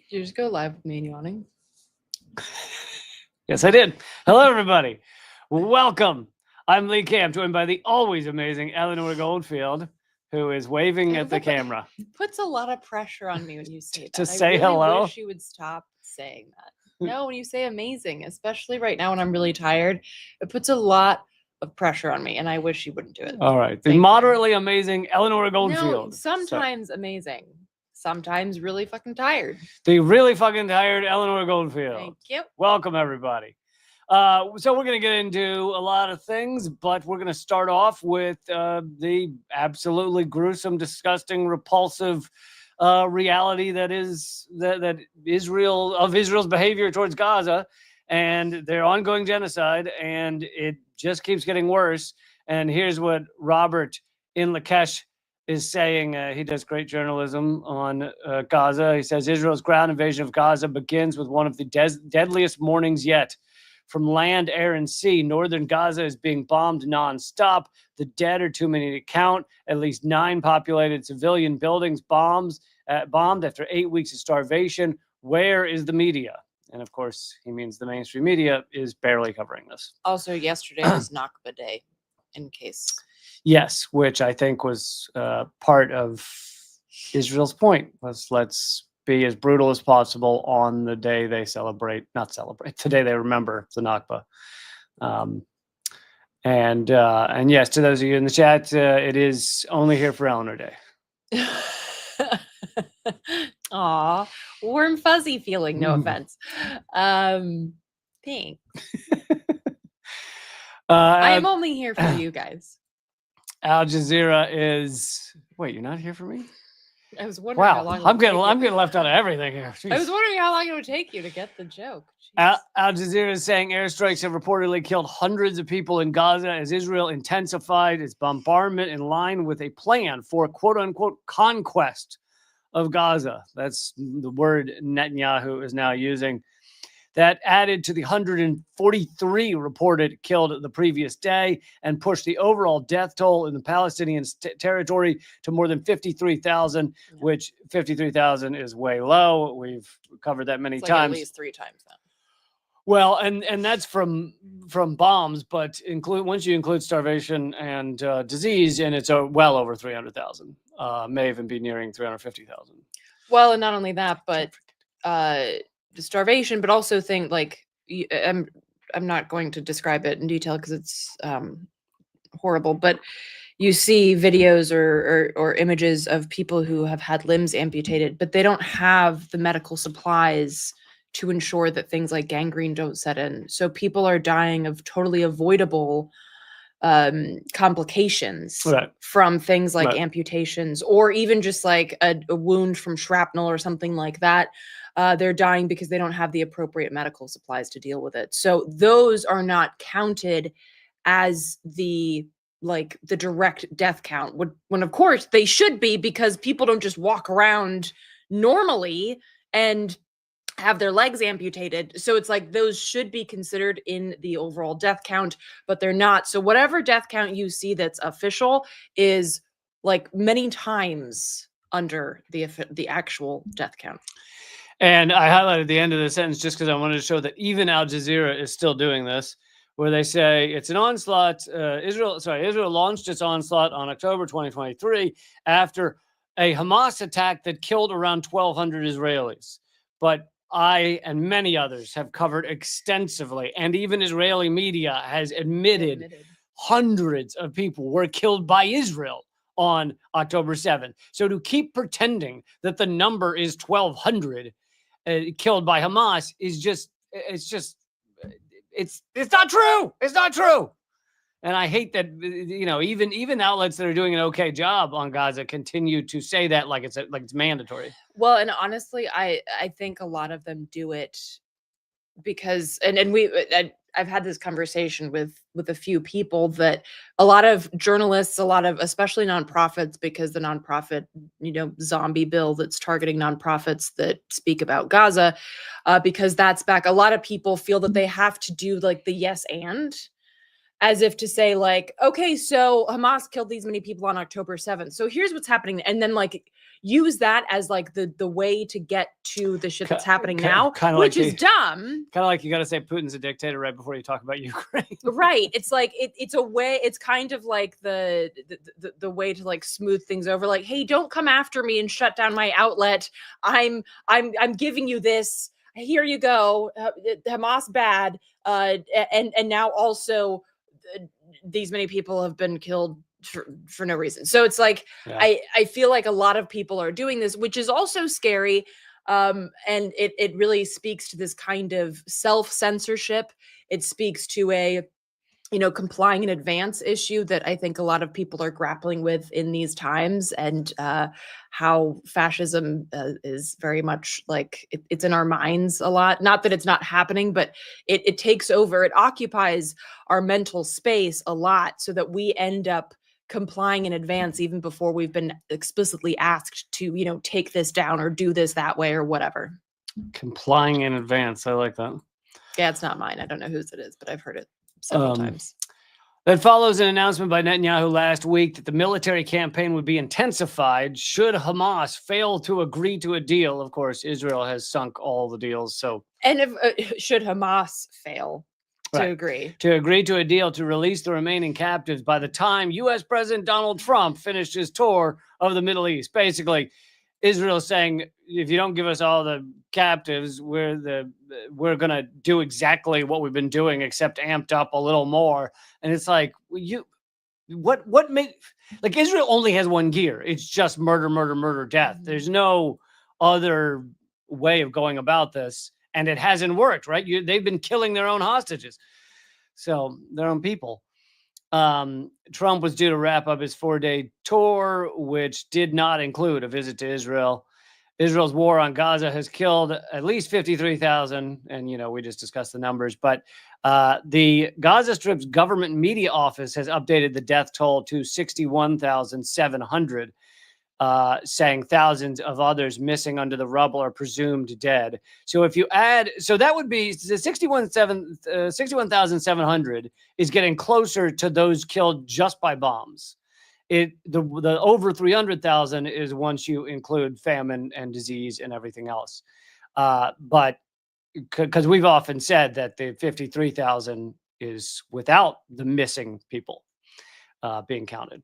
Did you just go live with me and yawning? Yes, I did. Hello, everybody. Welcome. I'm Lee Camp, joined by the always amazing Eleanor Goldfield, who is waving at the camera. It puts a lot of pressure on me when you say that. To say I really hello? wish you would stop saying that. No, when you say amazing, especially right now when I'm really tired, it puts a lot of pressure on me, and I wish you wouldn't do it. All right. The Thank you. moderately amazing Eleanor Goldfield. No, sometimes amazing. Sometimes really fucking tired. The really fucking tired Eleanor Goldfield. Thank you. Welcome, everybody. So we're going to get into a lot of things, but we're going to start off with the absolutely gruesome, disgusting, repulsive reality that is that Israel's behavior towards Gaza and their ongoing genocide, and it just keeps getting worse. And here's what Robert in Lakesh is saying. He does great journalism on Gaza. He says Israel's ground invasion of Gaza begins with one of the deadliest mornings yet. From land, air, and sea, northern Gaza is being bombed nonstop. The dead are too many to count. At least 9 populated civilian buildings bombed after 8 weeks of starvation. Where is the media? And of course, he means the mainstream media is barely covering this. Also, yesterday was Nakba Day, in case. Yes, which I think was part of Israel's point. Let's be as brutal as possible on the day they the day they remember the Nakba. And yes, to those of you in the chat, it is only here for Eleanor Day. Aw, warm fuzzy feeling, no offense. Thanks. I am only here for you guys. Al Jazeera is... Wait, you're not here for me? I was wondering how long I'm getting left out of everything here. Jeez. I was wondering how long it would take you to get the joke. Al Jazeera is saying airstrikes have reportedly killed hundreds of people in Gaza as Israel intensified its bombardment in line with a plan for quote-unquote conquest of Gaza. That's the word Netanyahu is now using. That added to the 143 reported killed the previous day and pushed the overall death toll in the Palestinian territory to more than 53,000, which 53,000 is way low. We've covered that many times. At least 3 times that. Well, and that's from bombs, but once you include starvation and disease, and it's well over 300,000. May even be nearing 350,000. Well, and not only that, but starvation, but also I'm not going to describe it in detail because it's horrible, but you see videos or images of people who have had limbs amputated, but they don't have the medical supplies to ensure that things like gangrene don't set in. So people are dying of totally avoidable complications from things like amputations, or even just like a wound from shrapnel or something like that. They're dying because they don't have the appropriate medical supplies to deal with it. So those are not counted as the direct death count, when of course they should be, because people don't just walk around normally and have their legs amputated. So it's like those should be considered in the overall death count, but they're not. So whatever death count you see that's official is like many times under the actual death count. And I highlighted the end of the sentence just because I wanted to show that even Al Jazeera is still doing this, where they say it's an onslaught. Israel launched its onslaught on October 2023 after a Hamas attack that killed around 1,200 Israelis. But I and many others have covered extensively, and even Israeli media has admitted hundreds of people were killed by Israel on October 7th. So to keep pretending that the number is 1,200 killed by Hamas is it's not true. It's not true. And I hate that, even outlets that are doing an okay job on Gaza continue to say that like it's mandatory. Well, and honestly, I think a lot of them do it because, I've had this conversation with a few people, that a lot of journalists, especially nonprofits, because the nonprofit, zombie bill that's targeting nonprofits that speak about Gaza, because that's back. A lot of people feel that they have to do like the yes and, as if to say like, okay, so Hamas killed these many people on October 7th. So here's what's happening. And then like, use that as like the way to get to the shit that's happening now, which is dumb. Kind of like you got to say Putin's a dictator right before you talk about Ukraine. Right. It's like it's a way. It's kind of like the way to like smooth things over. Like, hey, don't come after me and shut down my outlet. I'm giving you this. Here you go. Hamas bad. And now also these many people have been killed for no reason. So it's like, I feel like a lot of people are doing this, which is also scary. And it really speaks to this kind of self-censorship. It speaks to a, complying in advance issue that I think a lot of people are grappling with in these times, and how fascism is very much like it's in our minds a lot. Not that it's not happening, but it takes over. It occupies our mental space a lot, so that we end up complying in advance even before we've been explicitly asked to, take this down or do this that way or whatever. Complying in advance. I like that. Yeah, it's not mine. I don't know whose it is, but I've heard it several times. That follows an announcement by Netanyahu last week that the military campaign would be intensified should Hamas fail to agree to a deal. Of course, Israel has sunk all the deals. So, and if should Hamas fail to agree to a deal to release the remaining captives by the time U.S. President Donald Trump finished his tour of the Middle East, basically. Israel saying, if you don't give us all the captives, we're going to do exactly what we've been doing, except amped up a little more. And it's like, what make, like, Israel only has one gear. It's just murder, murder, murder, death. There's no other way of going about this. And it hasn't worked, right? They've been killing their own hostages. So their own people. Trump was due to wrap up his 4-day tour, which did not include a visit to Israel. Israel's war on Gaza has killed at least 53,000. And, we just discussed the numbers. But the Gaza Strip's government media office has updated the death toll to 61,700. Saying thousands of others missing under the rubble are presumed dead. So if you add, so that would be 61,700 is getting closer to those killed just by bombs. The over 300,000 is once you include famine and disease and everything else. But because we've often said that the 53,000 is without the missing people being counted.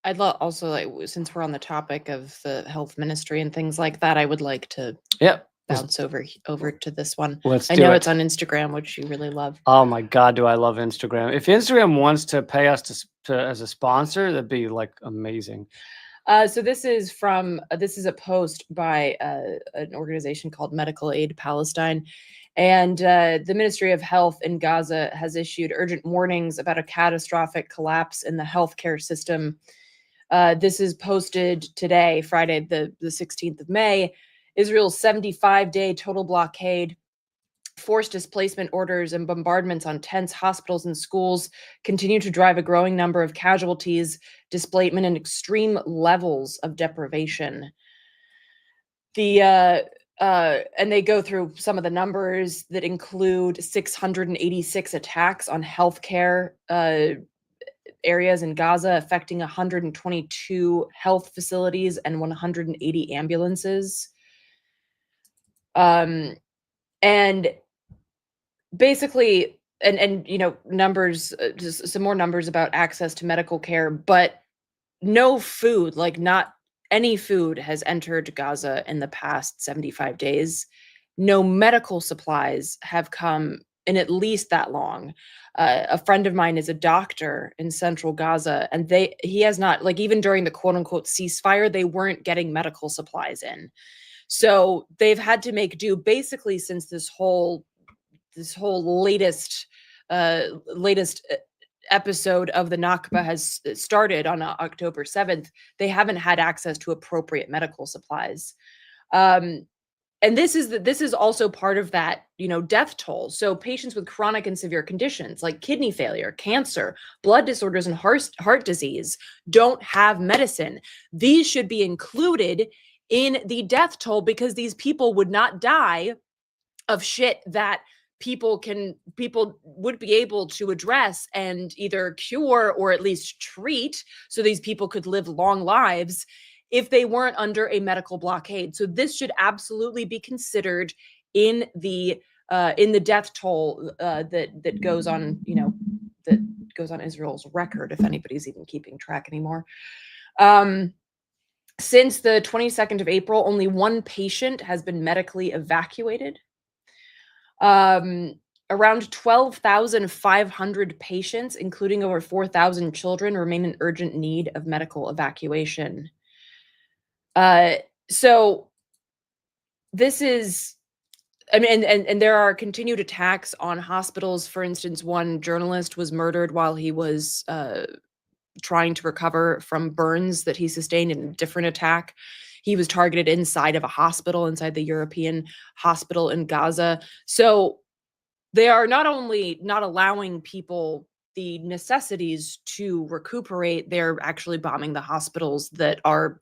I'd also, like, since we're on the topic of the health ministry and things like that, I would like to bounce over to this one. I know it's on Instagram, which you really love. Oh my God, do I love Instagram. If Instagram wants to pay us to as a sponsor, that'd be like amazing. So this is a post by an organization called Medicaid Palestine. And the Ministry of Health in Gaza has issued urgent warnings about a catastrophic collapse in the healthcare system. This is posted today, Friday, the 16th of May. Israel's 75-day total blockade, forced displacement orders, and bombardments on tents, hospitals, and schools continue to drive a growing number of casualties, displacement, and extreme levels of deprivation. And they go through some of the numbers that include 686 attacks on healthcare areas in Gaza, affecting 122 health facilities and 180 ambulances. And basically, and numbers, just some more numbers about access to medical care, but no food, like not any food has entered Gaza in the past 75 days. No medical supplies have come in at least that long. A friend of mine is a doctor in central Gaza, and he has not, like, even during the quote unquote ceasefire, they weren't getting medical supplies in. So they've had to make do basically since this whole latest episode of the Nakba has started on October 7th. They haven't had access to appropriate medical supplies. And this is also part of that, death toll. So patients with chronic and severe conditions like kidney failure, cancer, blood disorders, and heart disease don't have medicine. These should be included in the death toll, because these people would not die of shit that people would be able to address and either cure or at least treat, so these people could live long lives, if they weren't under a medical blockade. So this should absolutely be considered in the death toll that goes on, that goes on Israel's record, if anybody's even keeping track anymore. Since the 22nd of April, only one patient has been medically evacuated. Around 12,500 patients, including over 4,000 children, remain in urgent need of medical evacuation. So this is, I mean, and there are continued attacks on hospitals. For instance, one journalist was murdered while he was trying to recover from burns that he sustained in a different attack. He was targeted inside of a hospital, inside the European hospital in Gaza. So they are not only not allowing people the necessities to recuperate, they're actually bombing the hospitals that are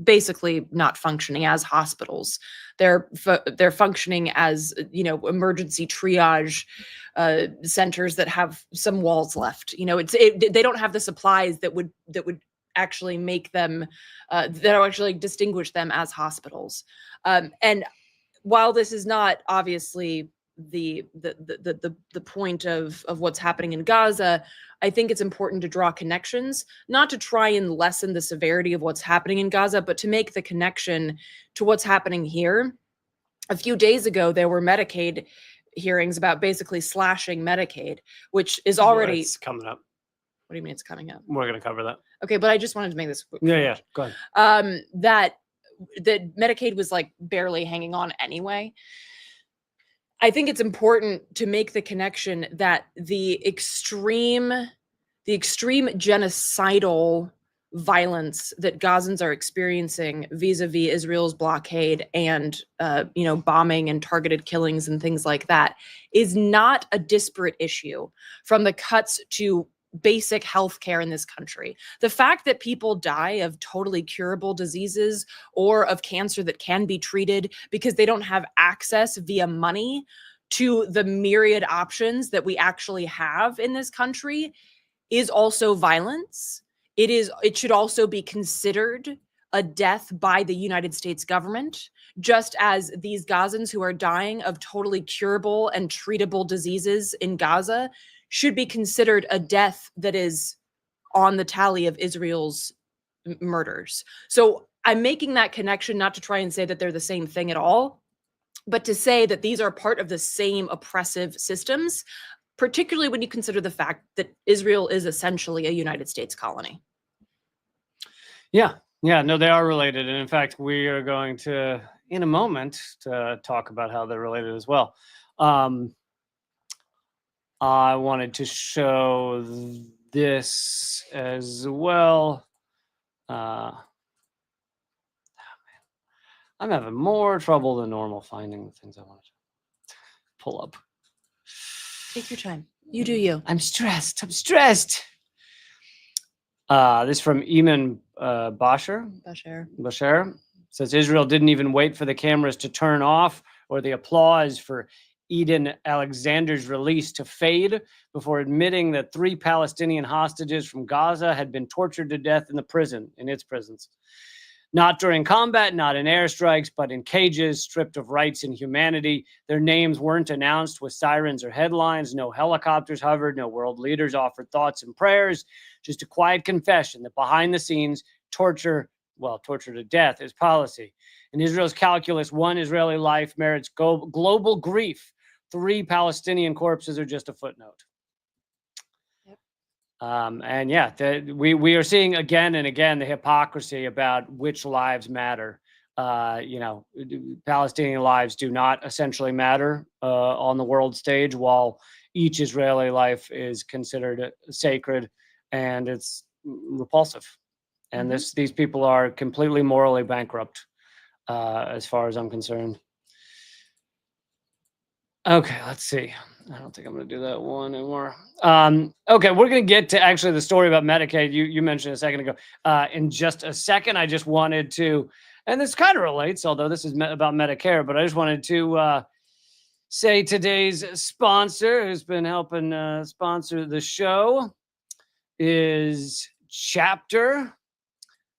basically not functioning as hospitals. They're functioning as, emergency triage centers that have some walls left. They don't have the supplies that would actually make them that will actually distinguish them as hospitals. And while this is not obviously the point of what's happening in Gaza, I think it's important to draw connections, not to try and lessen the severity of what's happening in Gaza, but to make the connection to what's happening here. A few days ago, there were Medicaid hearings about basically slashing Medicaid, which is already It's coming up. What do you mean it's coming up? We're going to cover that. Okay, but I just wanted to make this quick. Yeah, go ahead. That Medicaid was like barely hanging on anyway. I think it's important to make the connection that the extreme genocidal violence that Gazans are experiencing vis-a-vis Israel's blockade and bombing and targeted killings and things like that is not a disparate issue from the cuts to basic health care in this country. The fact that people die of totally curable diseases or of cancer that can be treated because they don't have access via money to the myriad options that we actually have in this country is also violence. It should also be considered a death by the United States government, just as these Gazans who are dying of totally curable and treatable diseases in Gaza should be considered a death that is on the tally of Israel's murders. So I'm making that connection not to try and say that they're the same thing at all, but to say that these are part of the same oppressive systems, particularly when you consider the fact that Israel is essentially a United States colony. Yeah, no, they are related. And in fact, we are going to, in a moment, to talk about how they're related as well. I wanted to show this as well. I'm having more trouble than normal finding the things I wanted to pull up. Take your time. You do you. I'm stressed. This from Eamon Bashar says Israel didn't even wait for the cameras to turn off or the applause for Eden Alexander's release to fade before admitting that 3 Palestinian hostages from Gaza had been tortured to death in its prisons. Not during combat, not in airstrikes, but in cages, stripped of rights and humanity. Their names weren't announced with sirens or headlines. No helicopters hovered. No world leaders offered thoughts and prayers. Just a quiet confession that behind the scenes, torture to death is policy. In Israel's calculus, 1 Israeli life merits global grief. 3 Palestinian corpses are just a footnote. We are seeing again and again the hypocrisy about which lives matter. Palestinian lives do not essentially matter on the world stage, while each Israeli life is considered sacred, and it's repulsive. And these people are completely morally bankrupt, as far as I'm concerned. Okay, let's see. I don't think I'm going to do that one anymore. Okay, we're going to get to actually the story about Medicaid. You mentioned a second ago. In just a second, I just wanted to, and this kind of relates, although this is about Medicare, but I just wanted to say today's sponsor, who's been helping sponsor the show, is Chapter.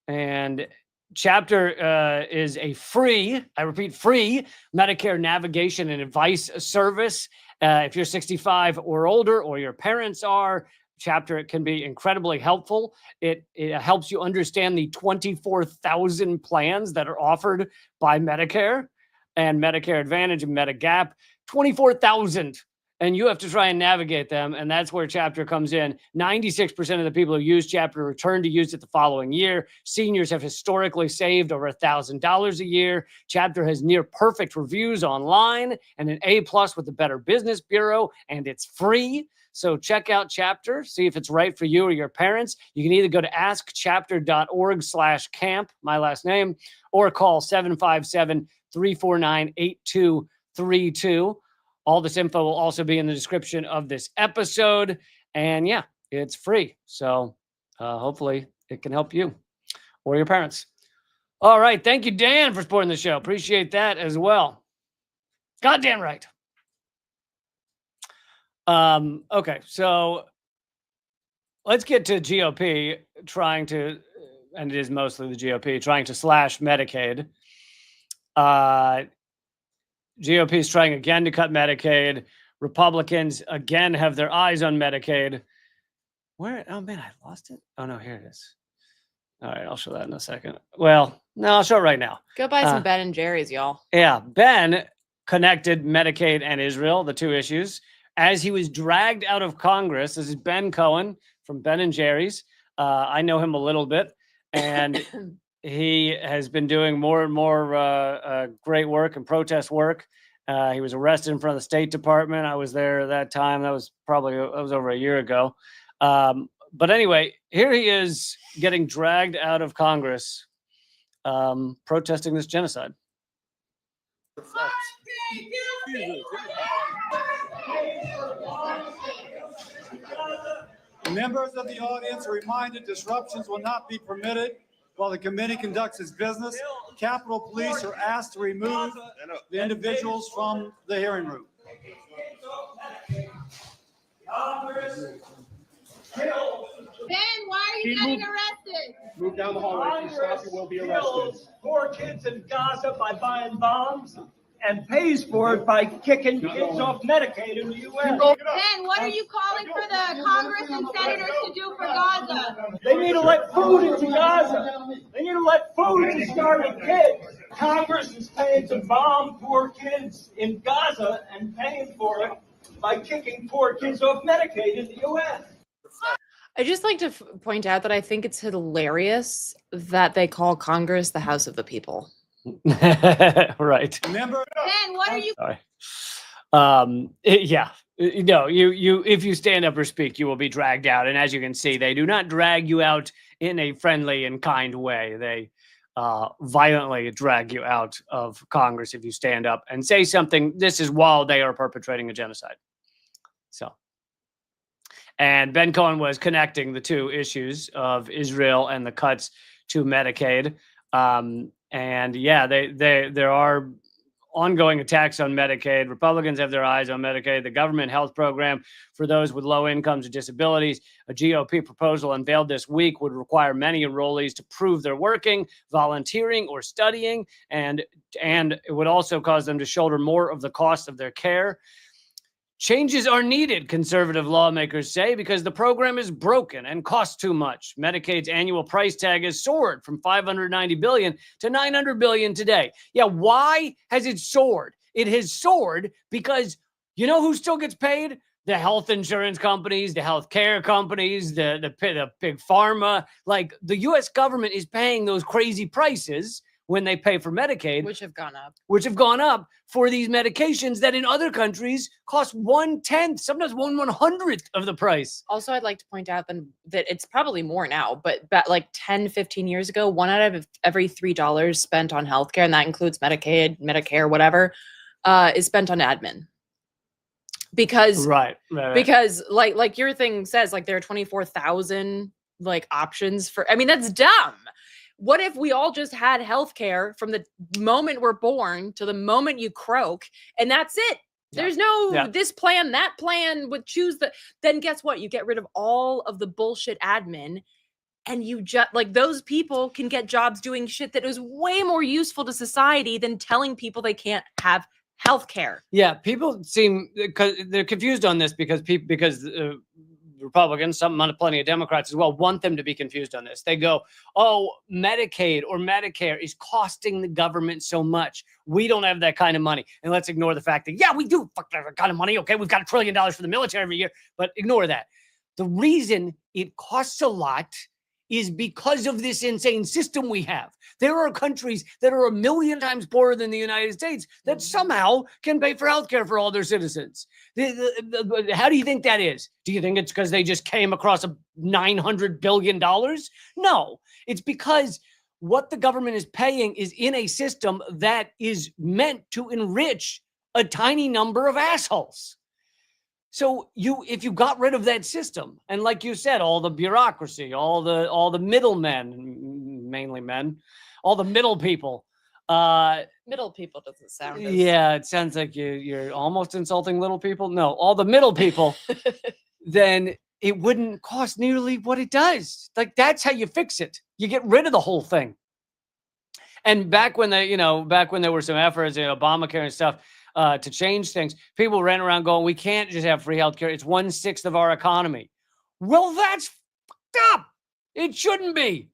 And Chapter is a free, I repeat, free Medicare navigation and advice service. If you're 65 or older, or your parents are, Chapter, it can be incredibly helpful. It helps you understand the 24,000 plans that are offered by Medicare and Medicare Advantage and Medigap. 24,000. And you have to try and navigate them. And that's where Chapter comes in. 96% of the people who use Chapter return to use it the following year. Seniors have historically saved over $1,000 a year. Chapter has near perfect reviews online and an A+ with the Better Business Bureau, and it's free. So check out Chapter, see if it's right for you or your parents. You can either go to askchapter.org/camp, my last name, or call 757-349-8232. All this info will also be in the description of this episode. And yeah, it's free. So hopefully it can help you or your parents. All right. Thank you, Dan, for supporting the show. Appreciate that as well. Goddamn right. Okay. So let's get to GOP trying to, and it is mostly the GOP, trying to slash Medicaid. GOP is trying again to cut Medicaid. Republicans again have their eyes on Medicaid. Where? Oh man, I lost it. Oh no, here it is. All right, I'll show that in a second. Well, no, I'll show it right now. Go buy some Ben and Jerry's, y'all. Yeah, Ben connected Medicaid and Israel, the two issues, as he was dragged out of Congress. This is Ben Cohen from Ben and Jerry's. I know him a little bit, and he has been doing more and more great work and protest work. He was arrested in front of the State Department. I was there at that time. That was over a year ago. But anyway, here he is getting dragged out of Congress, protesting this genocide. Members of the audience are reminded disruptions will not be permitted while the committee conducts its business. Capitol Police are asked to remove the individuals from the hearing room. Ben, why are you getting arrested? Move down the hallway. If you stop, you will be arrested. Poor kids in Gaza by buying bombs and pays for it by kicking kids off Medicaid in the U.S. Ben, what are you calling for the Congress and senators to do for Gaza? They need to let food into Gaza. They need to let food into starving kids. Congress is paying to bomb poor kids in Gaza and paying for it by kicking poor kids off Medicaid in the U.S. I just like to point out that I think it's hilarious that they call Congress the House of the People. Right. Remember, Ben, what are you? Sorry. Yeah. No, you if you stand up or speak, you will be dragged out. And as you can see, they do not drag you out in a friendly and kind way. They violently drag you out of Congress if you stand up and say something. This is while they are perpetrating a genocide. So. And Ben Cohen was connecting the two issues of Israel and the cuts to Medicaid. And yeah, there are ongoing attacks on Medicaid. Republicans have their eyes on Medicaid, the government health program for those with low incomes or disabilities. A GOP proposal unveiled this week would require many enrollees to prove they're working, volunteering, or studying, and it would also cause them to shoulder more of the cost of their care. Changes are needed, conservative lawmakers say, because the program is broken and costs too much. Medicaid's annual price tag has soared from $590 billion to $900 billion today. Yeah, why has it soared? It has soared because you know who still gets paid? The health insurance companies, the health care companies, the big pharma. Like the U.S. government is paying those crazy prices when they pay for Medicaid, Which have gone up for these medications that in other countries cost 1/10, sometimes 1/100th of the price. Also, I'd like to point out that it's probably more now, but like 10, 15 years ago, 1 out of every $3 spent on healthcare, and that includes Medicaid, Medicare, whatever, is spent on admin. Because because like your thing says, like there are 24,000 like options for. I mean, that's dumb. What if we all just had healthcare from the moment we're born to the moment you croak, and that's it? Yeah. There's no this plan, that plan would choose the. Then guess what? You get rid of all of the bullshit admin, And you just like those people can get jobs doing shit that is way more useful to society than telling people they can't have health care. Yeah, people seem because they're confused on this because Republicans, plenty of Democrats as well, want them to be confused on this. They go, oh, Medicaid or Medicare is costing the government so much. We don't have that kind of money. And let's ignore the fact that, yeah, we do fuck that kind of money. Okay, we've got $1 trillion for the military every year, but ignore that. The reason it costs a lot is because of this insane system we have. There are countries that are 1 million times poorer than the United States that somehow can pay for healthcare for all their citizens. How do you think that is? Do you think it's because they just came across $900 billion? No, it's because what the government is paying is in a system that is meant to enrich a tiny number of assholes. So if you got rid of that system, and like you said, all the bureaucracy, all the middlemen, mainly men, all the middle people. Middle people doesn't sound. Yeah, it sounds like you're almost insulting little people. No, all the middle people. Then it wouldn't cost nearly what it does. Like that's how you fix it. You get rid of the whole thing. And back when there were some efforts in Obamacare and stuff. To change things, people ran around going, we can't just have free healthcare. It's 1/6 of our economy. Well, that's fucked up. It shouldn't be.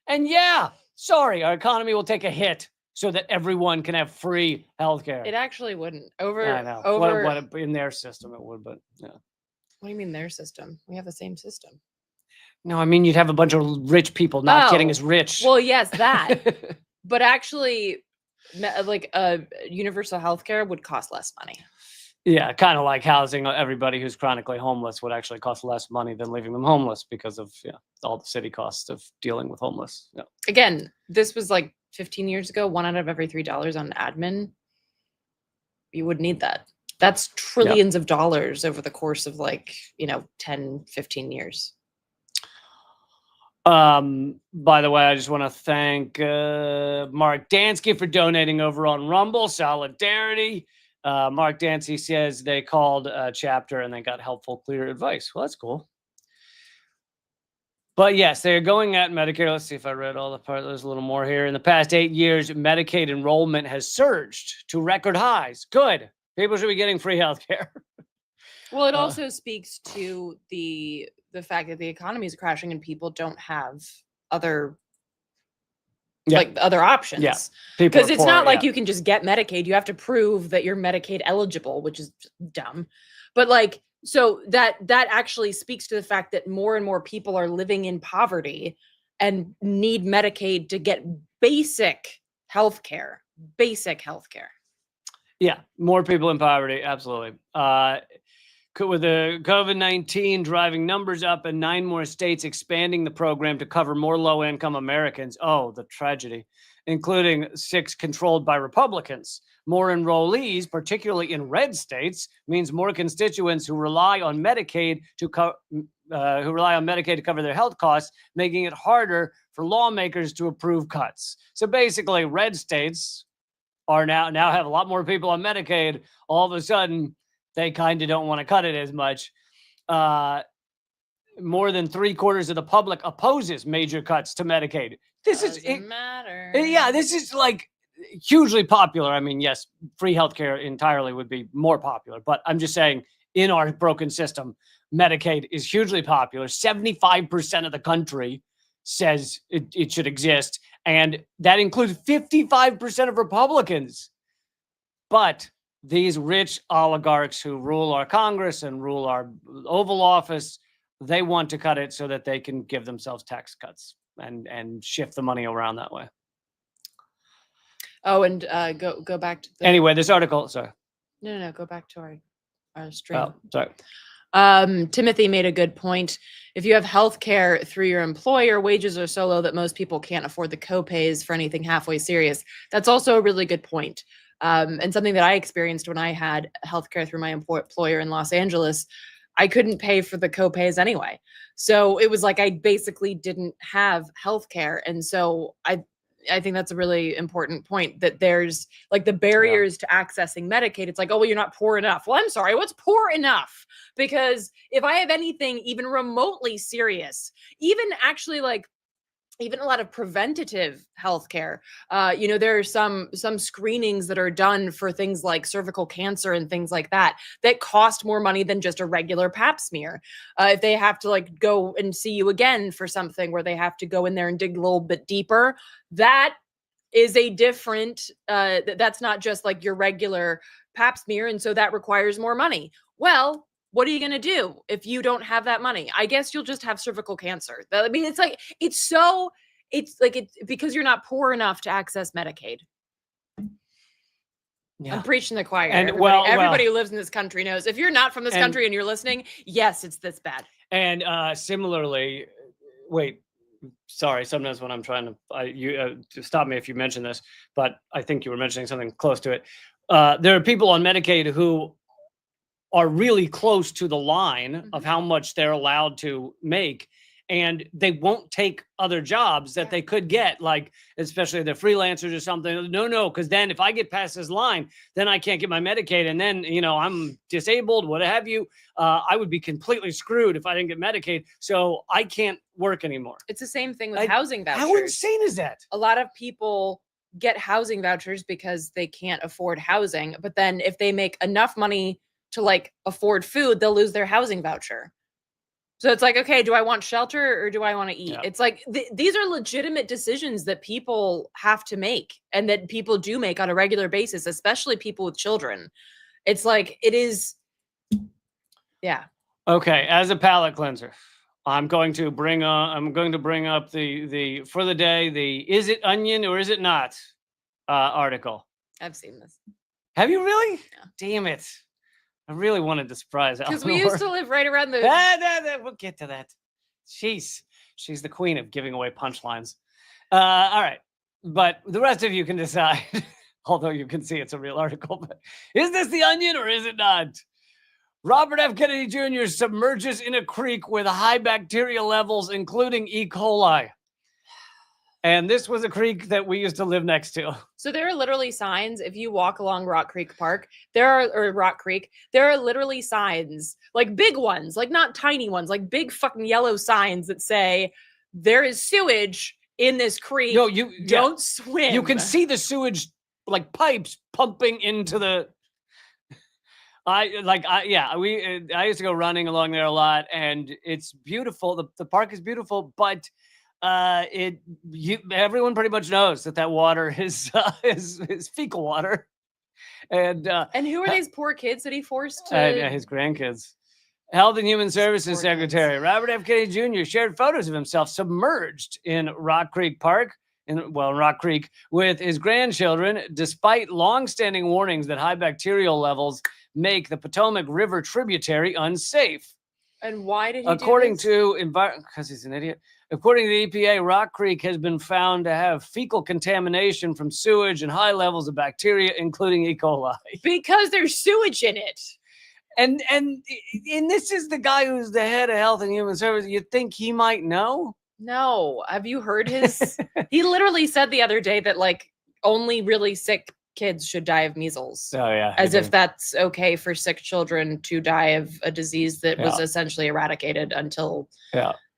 And yeah, sorry, our economy will take a hit so that everyone can have free healthcare. It actually wouldn't. I know. What in their system it would, but yeah. What do you mean their system? We have the same system. No, I mean you'd have a bunch of rich people not getting as rich. Well, yes, that. But actually, like universal healthcare would cost less money. Yeah, kind of like housing everybody who's chronically homeless would actually cost less money than leaving them homeless because of all the city costs of dealing with homeless. Yeah. Again, this was like 15 years ago. $1 out of every $3 on admin. You would need that. That's trillions of dollars over the course of 10, 15 years. By the way, I just want to thank Mark Dansky for donating over on Rumble. Solidarity. Mark Dansky says they called a chapter and they got helpful, clear advice. Well, that's cool. But yes, they are going at Medicare. Let's see if I read all the part. There's a little more here. In the past 8 years, Medicaid enrollment has surged to record highs. Good. People should be getting free health care. Well, it also speaks to the fact that the economy is crashing and people don't have other other options. Yeah. Because it's not like you can just get Medicaid. You have to prove that you're Medicaid eligible, which is dumb. But so that actually speaks to the fact that more and more people are living in poverty and need Medicaid to get basic health care. Yeah, more people in poverty, absolutely. With the COVID-19 driving numbers up and 9 more states expanding the program to cover more low-income Americans. Oh, the tragedy, including 6 controlled by Republicans. More enrollees, particularly in red states, means more constituents who rely on Medicaid to cover their health costs, making it harder for lawmakers to approve cuts. So basically, red states are now have a lot more people on Medicaid. All of a sudden, they kind of don't want to cut it as much. More than 3/4 of the public opposes major cuts to Medicaid. This doesn't matter. Yeah, this is hugely popular. I mean, yes, free healthcare entirely would be more popular, but I'm just saying in our broken system, Medicaid is hugely popular. 75% of the country says it should exist, and that includes 55% of Republicans. But these rich oligarchs who rule our Congress and rule our Oval Office, they want to cut it so that they can give themselves tax cuts and shift the money around that way. Oh, and go back to anyway, this article. Sorry. No. Go back to our stream. Oh, sorry. Timothy made a good point. If you have health care through your employer, wages are so low that most people can't afford the co-pays for anything halfway serious. That's also a really good point. And something that I experienced when I had healthcare through my employer in Los Angeles, I couldn't pay for the co-pays anyway. So it was like I basically didn't have healthcare. And so I think that's a really important point, that there's the barriers to accessing Medicaid. It's like, oh, well, you're not poor enough. Well, I'm sorry, what's poor enough? Because if I have anything even remotely serious, even actually even a lot of preventative healthcare. There are some screenings that are done for things like cervical cancer and things like that cost more money than just a regular pap smear. If they have to like go and see you again for something where they have to go in there and dig a little bit deeper, that is a different, that's not just like your regular pap smear. And so that requires more money. Well, what are you going to do if you don't have that money? I guess you'll just have cervical cancer. I mean, it's because you're not poor enough to access Medicaid. Yeah. I'm preaching the choir. And everybody who lives in this country knows if you're not from this country and you're listening, yes, it's this bad. And similarly, wait, sorry, sometimes when I'm trying to stop me if you mention this, but I think you were mentioning something close to it. There are people on Medicaid who are really close to the line of how much they're allowed to make, and they won't take other jobs that they could get, like especially the freelancers or something. No, because then if I get past this line, then I can't get my Medicaid, and then I'm disabled, what have you. I would be completely screwed if I didn't get Medicaid, so I can't work anymore. It's the same thing with housing vouchers. How insane is that? A lot of people get housing vouchers because they can't afford housing, but then if they make enough money to like afford food, they'll lose their housing voucher. So it's like, okay, do I want shelter or do I want to eat? Yeah. It's like these are legitimate decisions that people have to make and that people do make on a regular basis, especially people with children. It's like it is. Yeah. Okay. As a palate cleanser, I'm going to bring up the for the day, the is it onion or is it not article. I've seen this. Have you really? Yeah. Damn it. I really wanted to surprise Eleanor. Because we used to live right around the... We'll get to that. She's the queen of giving away punchlines. All right. But the rest of you can decide, although you can see it's a real article. But is this the onion or is it not? Robert F. Kennedy Jr. submerges in a creek with high bacteria levels, including E. coli. And this was a creek that we used to live next to. So there are literally signs. If you walk along Rock Creek Park, there are literally signs, like big ones, like not tiny ones, like big fucking yellow signs that say there is sewage in this creek. No, you don't swim. You can see the sewage like pipes pumping into the. I used to go running along there a lot, and it's beautiful. The park is beautiful, but. Everyone pretty much knows that water is fecal water, and who are these poor kids that he forced to? His grandkids. Health and Human Services Secretary Robert F. Kennedy Jr. shared photos of himself submerged in Rock Creek Park, in Rock Creek, with his grandchildren, despite long-standing warnings that high bacterial levels make the Potomac River tributary unsafe. And why did he According to because he's an idiot. According to the EPA, Rock Creek has been found to have fecal contamination from sewage and high levels of bacteria, including E. coli. Because there's sewage in it. And this is the guy who's the head of Health and Human Services. You'd think he might know? No. Have you heard his? He literally said the other day that like only really sick kids should die of measles. Oh yeah. As if that's okay for sick children to die of a disease that was essentially eradicated until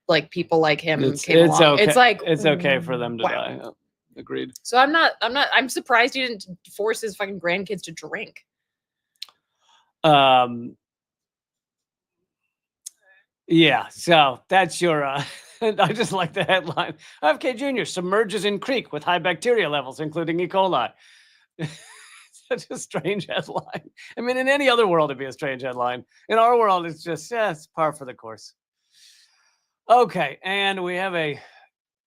like people like him came along. Okay. It's like it's okay for them to die. Agreed. So I'm surprised you didn't force his fucking grandkids to drink. Yeah, so that's your I just like the headline. FK Jr. submerges in creek with high bacteria levels, including E. coli. Such a strange headline. I mean, in any other world, it'd be a strange headline. In our world, it's just, it's par for the course. Okay, and we have a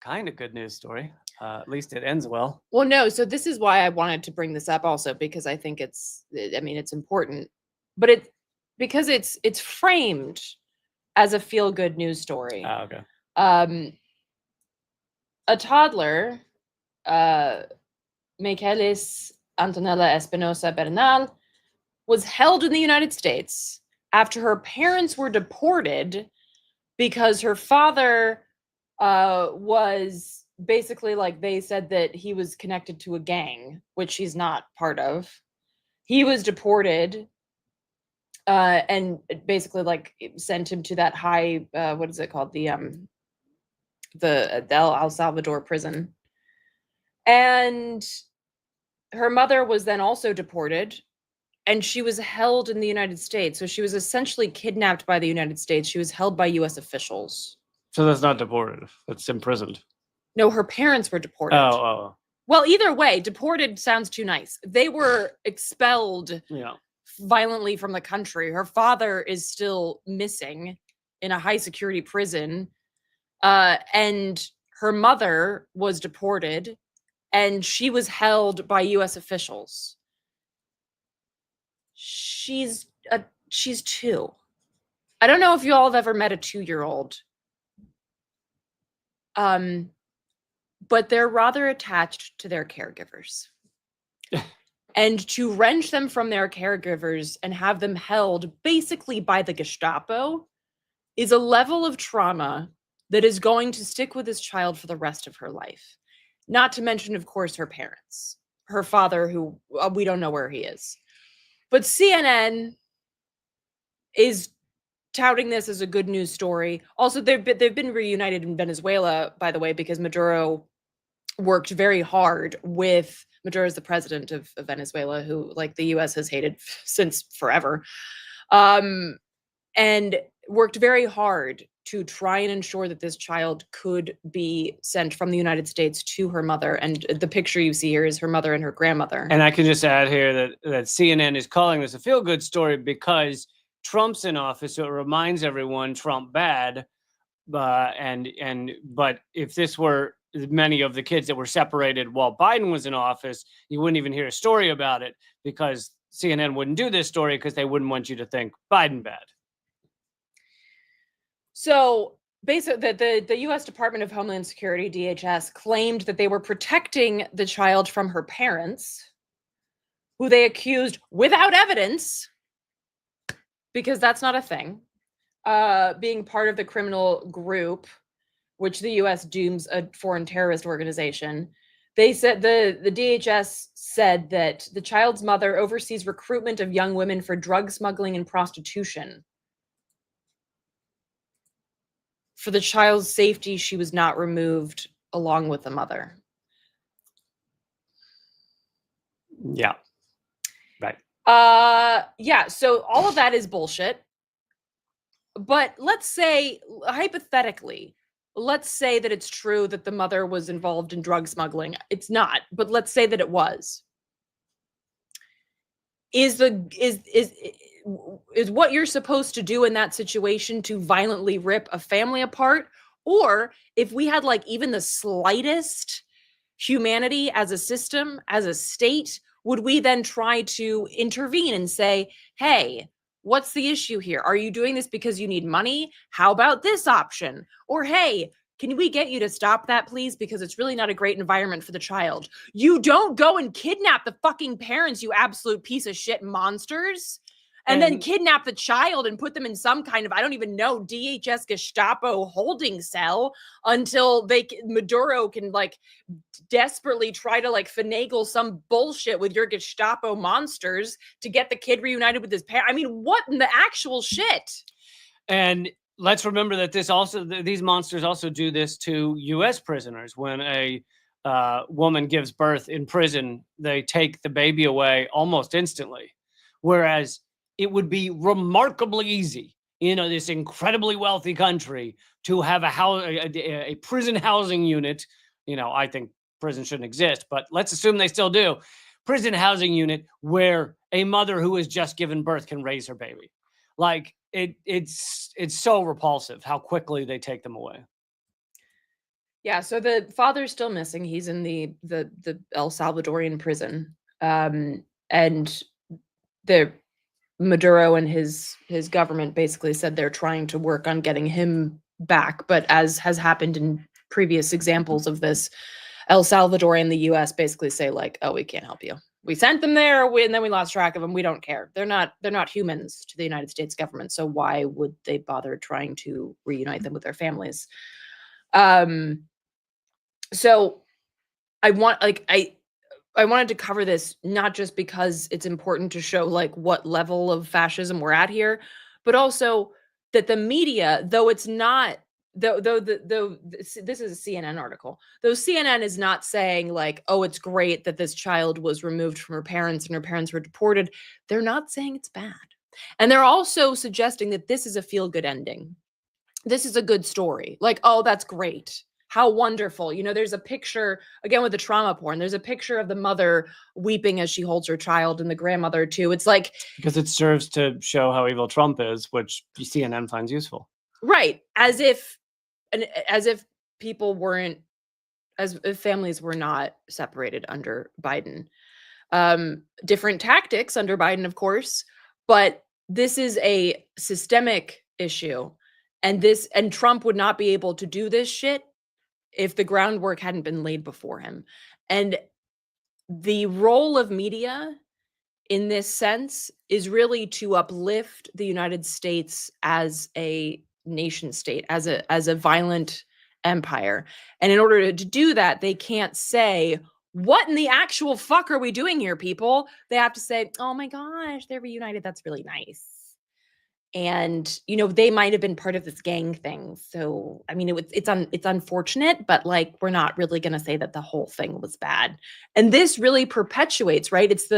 kind of good news story. At least it ends well. Well, no, so this is why I wanted to bring this up also, because I think it's important. But because it's framed as a feel-good news story. Oh, okay. A toddler, Michaelis Antonella Espinosa Bernal, was held in the United States after her parents were deported because her father was basically, like, they said that he was connected to a gang, which he's not part of. He was deported and basically, like, sent him to that high, what is it called? The the El Salvador prison. And her mother was then also deported, and she was held in the United States. So she was essentially kidnapped by the United States. She was held by US officials. So that's not deported. That's imprisoned. No, her parents were deported. Oh. Well, either way, deported sounds too nice. They were expelled violently from the country. Her father is still missing in a high security prison. And her mother was deported, and she was held by US officials. She's 2. I don't know if you all have ever met a 2-year-old. But they're rather attached to their caregivers. And to wrench them from their caregivers and have them held basically by the Gestapo is a level of trauma that is going to stick with this child for the rest of her life. Not to mention, of course, her parents, her father, who we don't know where he is. But CNN is touting this as a good news story. Also, they've been reunited in Venezuela, by the way, because Maduro worked very hard with Maduro's the president of Venezuela, who like the US has hated since forever, and worked very hard to try and ensure that this child could be sent from the United States to her mother. And the picture you see here is her mother and her grandmother. And I can just add here that CNN is calling this a feel-good story because Trump's in office, so it reminds everyone Trump bad. But if this were many of the kids that were separated while Biden was in office, you wouldn't even hear a story about it because CNN wouldn't do this story because they wouldn't want you to think Biden bad. So basically, the U.S. Department of Homeland Security, DHS, claimed that they were protecting the child from her parents, who they accused without evidence, because that's not a thing, being part of the criminal group, which the U.S. dooms a foreign terrorist organization. They said the DHS said that the child's mother oversees recruitment of young women for drug smuggling and prostitution. For the child's safety, she was not removed along with the mother. Yeah. Right. Yeah, so all of that is bullshit. But let's say, hypothetically, let's say that it's true that the mother was involved in drug smuggling. It's not, but let's say that it was. Is what you're supposed to do in that situation to violently rip a family apart? Or if we had like even the slightest humanity as a system, as a state, would we then try to intervene and say, hey, what's the issue here? Are you doing this because you need money? How about this option? Or, hey, can we get you to stop that, please? Because it's really not a great environment for the child. You don't go and kidnap the fucking parents, you absolute piece of shit monsters. And then kidnap the child and put them in some kind of, I don't even know, DHS Gestapo holding cell until Maduro can like desperately try to like finagle some bullshit with your Gestapo monsters to get the kid reunited with his parents. I mean, what in the actual shit? And let's remember that these monsters also do this to U.S. prisoners. When a woman gives birth in prison, they take the baby away almost instantly. Whereas it would be remarkably easy in this incredibly wealthy country to have a prison housing unit. I think prison shouldn't exist, but let's assume they still do. Prison housing unit where a mother who has just given birth can raise her baby. Like it's so repulsive how quickly they take them away. Yeah, so the father's still missing. He's in the El Salvadorian prison. And the Maduro and his government basically said they're trying to work on getting him back. But as has happened in previous examples of this, El Salvador and the US basically say like, oh, we can't help you. We sent them there and then we lost track of them. We don't care. They're not humans to the United States government. So why would they bother trying to reunite them with their families? So I wanted to cover this not just because it's important to show like what level of fascism we're at here, but also that the media, though it's not this is a CNN article. Though CNN is not saying like, oh, it's great that this child was removed from her parents and her parents were deported. They're not saying it's bad. And they're also suggesting that this is a feel-good ending. This is a good story. Like, oh, that's great. How wonderful. You know, there's a picture, again, with the trauma porn, there's a picture of the mother weeping as she holds her child and the grandmother too. It's like, because it serves to show how evil Trump is, which CNN finds useful. Right. As if people weren't, as if families were not separated under Biden. Different tactics under Biden, of course, but this is a systemic issue. And Trump would not be able to do this shit if the groundwork hadn't been laid before him. And the role of media in this sense is really to uplift the United States as a nation state, as a violent empire. And in order to do that, they can't say, what in the actual fuck are we doing here, people? They have to say, oh my gosh, they're reunited. That's really nice. And, you know, they might have been part of this gang thing. So, I mean, it's unfortunate, but like, we're not really going to say that the whole thing was bad. And this really perpetuates, right? It's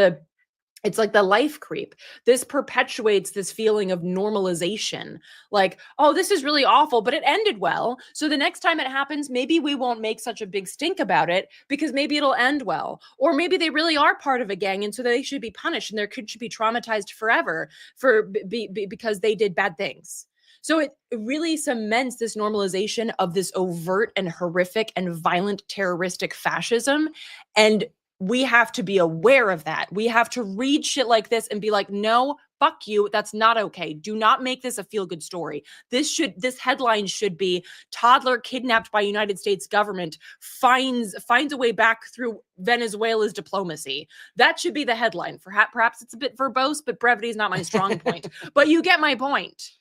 like the life creep. This perpetuates this feeling of normalization. Like, oh, this is really awful, but it ended well. So the next time it happens, maybe we won't make such a big stink about it because maybe it'll end well. Or maybe they really are part of a gang and so they should be punished and their kids should be traumatized forever because they did bad things. So it really cements this normalization of this overt and horrific and violent terroristic fascism. And we have to be aware of that. We have to read shit like this and be like, no, fuck you. That's not okay. Do not make this a feel-good story. This headline should be toddler kidnapped by United States government finds a way back through Venezuela's diplomacy. That should be the headline. Perhaps it's a bit verbose, but brevity is not my strong point. But you get my point.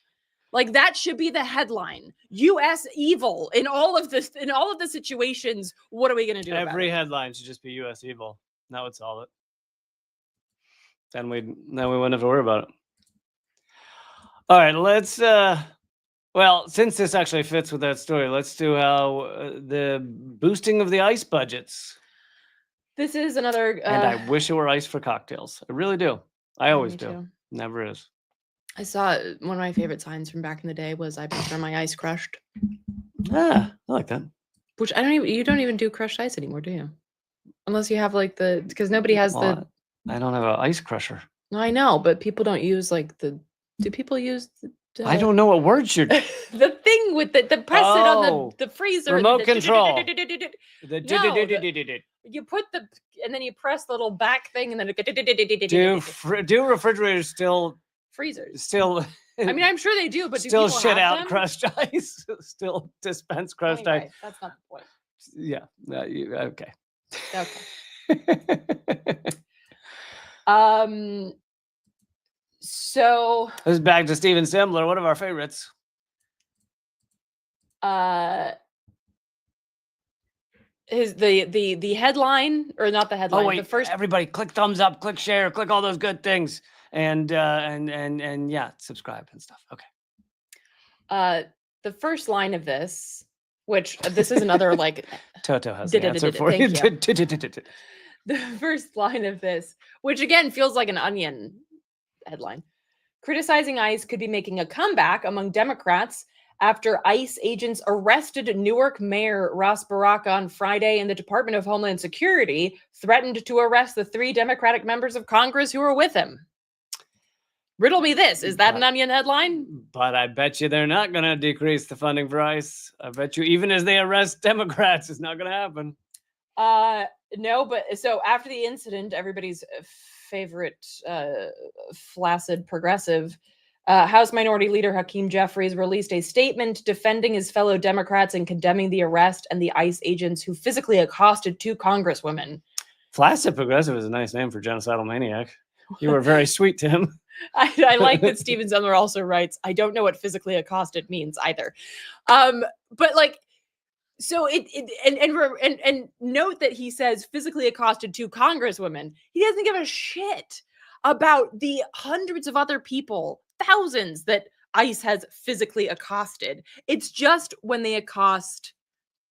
Like that should be the headline. U.S. evil in all of this, in all of the situations. What are we going to do? Every about it? headline should just be U.S. evil. That would solve it. Then we wouldn't have to worry about it. All right, let's. Well, since this actually fits with that story, let's do how the boosting of the ICE budgets. This is another. And I wish it were ICE for cocktails. I really do. I always do. Too. Never is. I saw one of my favorite signs from back in the day was I prefer my ice crushed. Ah, I like that. Which you don't even do crushed ice anymore, do you? Unless you have like because nobody has I don't have an ice crusher. No, I know, but people don't use like do people use I don't know what words you're the thing with the press it on the freezer. Remote control. You put and then you press the little back thing and then do refrigerators still freezers still I mean, I'm sure they do, but still do shit out them? Crushed ice. Still dispense crushed anyway, ice. That's not the point. Yeah. Okay. Okay. So this is back to Steven Sembler, one of our favorites. The headline, or not the headline? Oh wait, the first. Everybody, click thumbs up, click share, click all those good things, and yeah, subscribe and stuff. Okay. The first line of this, which this is another like Toto has the answer for you. The first line of this, which again feels like an Onion headline. Criticizing ICE could be making a comeback among Democrats after ICE agents arrested Newark Mayor Ras Baraka on Friday, and the Department of Homeland Security threatened to arrest the 3 Democratic members of Congress who were with him. Riddle me this. Is that an Onion headline? But I bet you they're not going to decrease the funding for ICE. I bet you even as they arrest Democrats, it's not going to happen. No, but so after the incident, everybody's favorite flaccid progressive, House Minority Leader Hakeem Jeffries released a statement defending his fellow Democrats and condemning the arrest and the ICE agents who physically accosted 2 congresswomen. Flaccid progressive is a nice name for genocidal maniac. You were very sweet to him. I like that Steven Sembler also writes, I don't know what physically accosted means either. But like, so and note that he says physically accosted 2 congresswomen. He doesn't give a shit about the hundreds of other people, thousands that ICE has physically accosted. It's just when they accost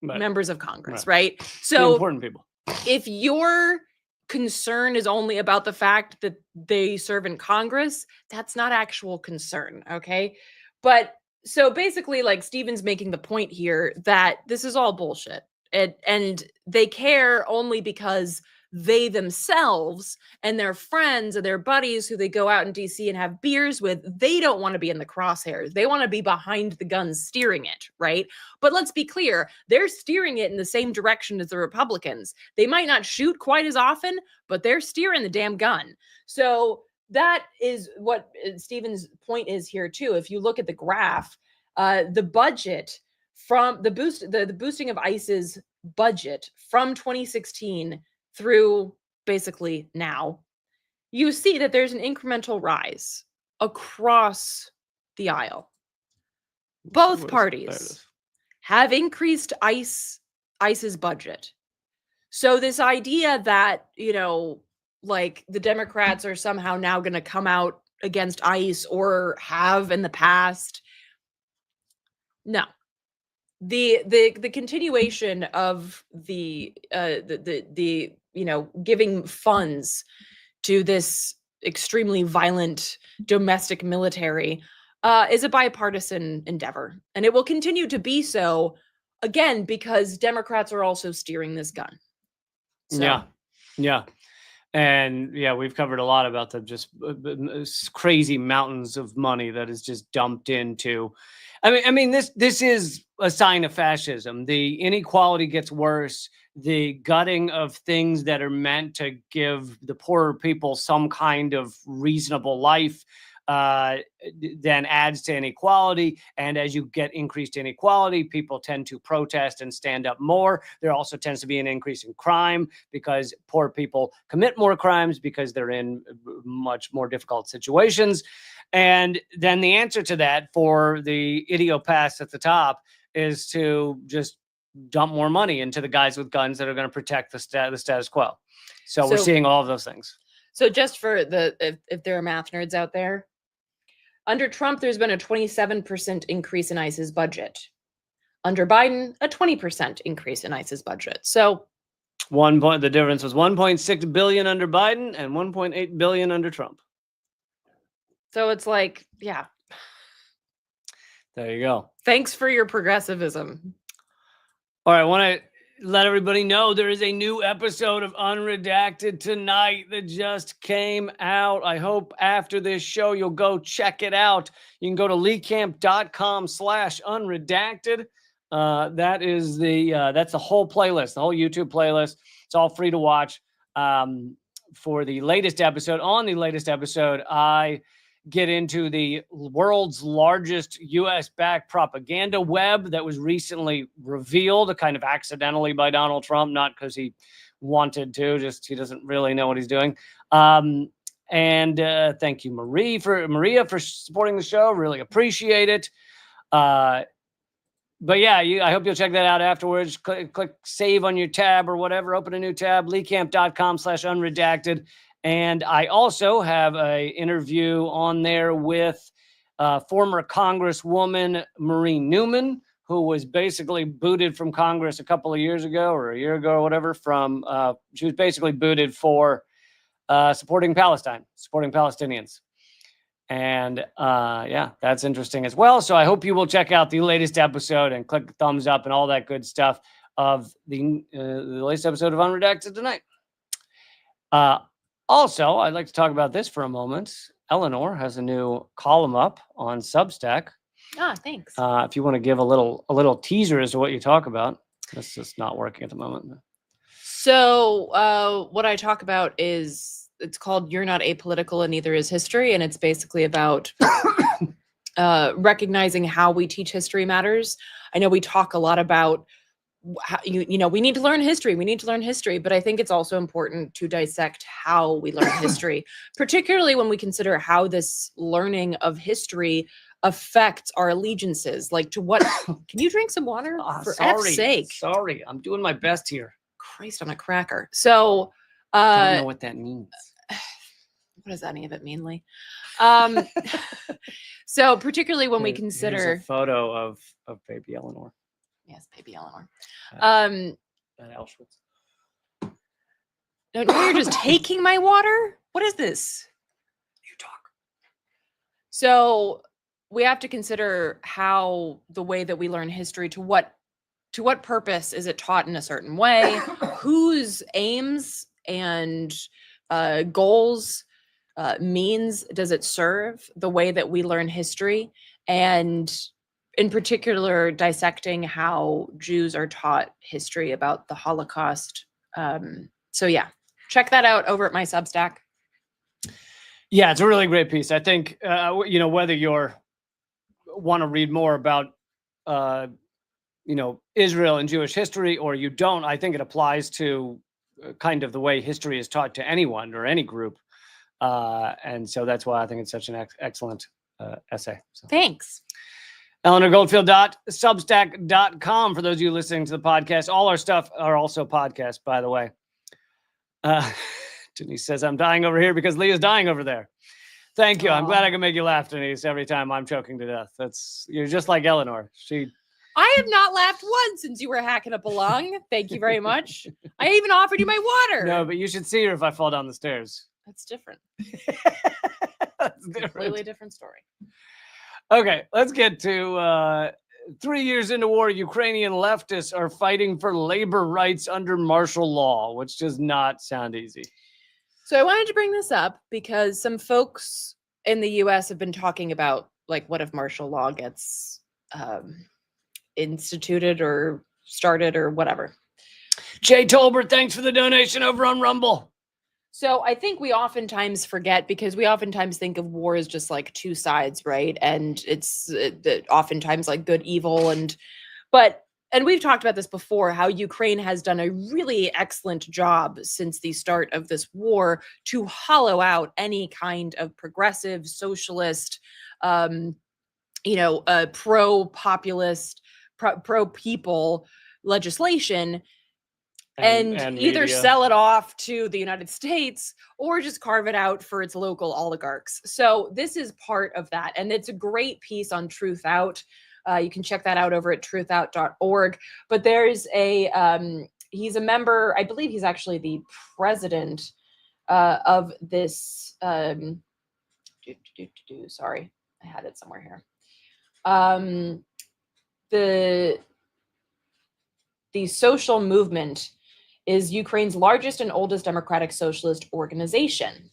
Right. members of Congress, Right. right? The So important people. if your concern is only about the fact that they serve in Congress, that's not actual concern, okay? But so basically, like, Stephen's making the point here that this is all bullshit. And they care only because they themselves and their friends and their buddies who they go out in DC and have beers with, they don't want to be in the crosshairs. They want to be behind the guns steering it, right? But let's be clear, they're steering it in the same direction as the Republicans. They might not shoot quite as often, but they're steering the damn gun. So that is what Stephen's point is here too. If you look at the graph, the budget from the boosting of ICE's budget from 2016 through basically now, you see that there's an incremental rise across the aisle. Both parties have increased ICE's budget. So this idea that, like the Democrats are somehow now going to come out against ICE or have in the past, no. The continuation of the giving funds to this extremely violent domestic military is a bipartisan endeavor, and it will continue to be so, again, because Democrats are also steering this gun. So. Yeah. And yeah, we've covered a lot about the just crazy mountains of money that is just dumped into. I mean, this is a sign of fascism. The inequality gets worse. The gutting of things that are meant to give the poorer people some kind of reasonable life then adds to inequality. And as you get increased inequality, people tend to protest and stand up more. There also tends to be an increase in crime because poor people commit more crimes because they're in much more difficult situations. And then the answer to that for the idiopaths at the top is to just dump more money into the guys with guns that are going to protect the status quo. So we're seeing all of those things. So just for if there are math nerds out there, under Trump, there's been a 27% increase in ICE's budget. Under Biden, a 20% increase in ICE's budget. So the difference was 1.6 billion under Biden and 1.8 billion under Trump. So it's like, yeah. There you go. Thanks for your progressivism. All right, I want to let everybody know there is a new episode of Unredacted tonight that just came out. I hope after this show you'll go check it out. You can go to leecamp.com/unredacted. That is that's the whole playlist, the whole YouTube playlist. It's all free to watch. For the latest episode, I get into the world's largest US-backed propaganda web that was recently revealed, kind of accidentally by Donald Trump, not because he wanted to, just he doesn't really know what he's doing. And thank you, Maria, for supporting the show. Really appreciate it. But yeah, I hope you'll check that out afterwards. Click save on your tab or whatever. Open a new tab, leecamp.com/unredacted. And I also have an interview on there with former Congresswoman Marie Newman, who was basically booted from Congress a couple of years ago or a year ago or whatever. She was basically booted for supporting Palestine, supporting Palestinians. And yeah, that's interesting as well. So I hope you will check out the latest episode and click the thumbs up and all that good stuff of the latest episode of Unredacted tonight. Also, I'd like to talk about this for a moment. Eleanor has a new column up on Substack. Ah, thanks. If you want to give a little teaser as to what you talk about. That's just not working at the moment. So what I talk about is, it's called You're Not Apolitical and Neither Is History. And it's basically about recognizing how we teach history matters. I know we talk a lot about how, we need to learn history. We need to learn history. But I think it's also important to dissect how we learn history, particularly when we consider how this learning of history affects our allegiances. Like, to what? Can you drink some water? For F's sake. Sorry, I'm doing my best here. Christ on a cracker. So I don't know what that means. What does any of it mean, Lee? So particularly when we Here's consider a photo of baby Eleanor yes, baby Eleanor. at Auschwitz. No, you're just taking my water. What is this? You talk. So we have to consider how the way that we learn history, to what purpose is it taught in a certain way, whose aims and goals, means does it serve the way that we learn history, and in particular dissecting how Jews are taught history about the Holocaust. So yeah, check that out over at my Substack. Yeah, it's a really great piece. I think, whether you're want to read more about, Israel and Jewish history or you don't, I think it applies to kind of the way history is taught to anyone or any group. And so that's why I think it's such an excellent essay. So. Thanks. EleanorGoldfield.substack.com for those of you listening to the podcast. All our stuff are also podcasts, by the way. Denise says, I'm dying over here because Lee is dying over there. Thank you. I'm glad I can make you laugh, Denise, every time I'm choking to death. You're just like Eleanor. I have not laughed once since you were hacking up a lung. Thank you very much. I even offered you my water. No, but you should see her if I fall down the stairs. That's different. That's different. Completely different story. Okay, let's get to 3 years into war, Ukrainian leftists are fighting for labor rights under martial law, which does not sound easy. So I wanted to bring this up because some folks in the US have been talking about, like, what if martial law gets instituted or started or whatever. Jay Tolbert, thanks for the donation over on Rumble. So I think we oftentimes forget, because we oftentimes think of war as just like two sides, right? And it's oftentimes like good, evil, and we've talked about this before, how Ukraine has done a really excellent job since the start of this war to hollow out any kind of progressive, socialist, pro-populist, pro-people legislation, and either sell it off to the United States or just carve it out for its local oligarchs. So this is part of that. And it's a great piece on Truth Out. You can check that out over at truthout.org. But there's he's a member, I believe he's actually the president of this, sorry, I had it somewhere here. The social movement is Ukraine's largest and oldest democratic socialist organization.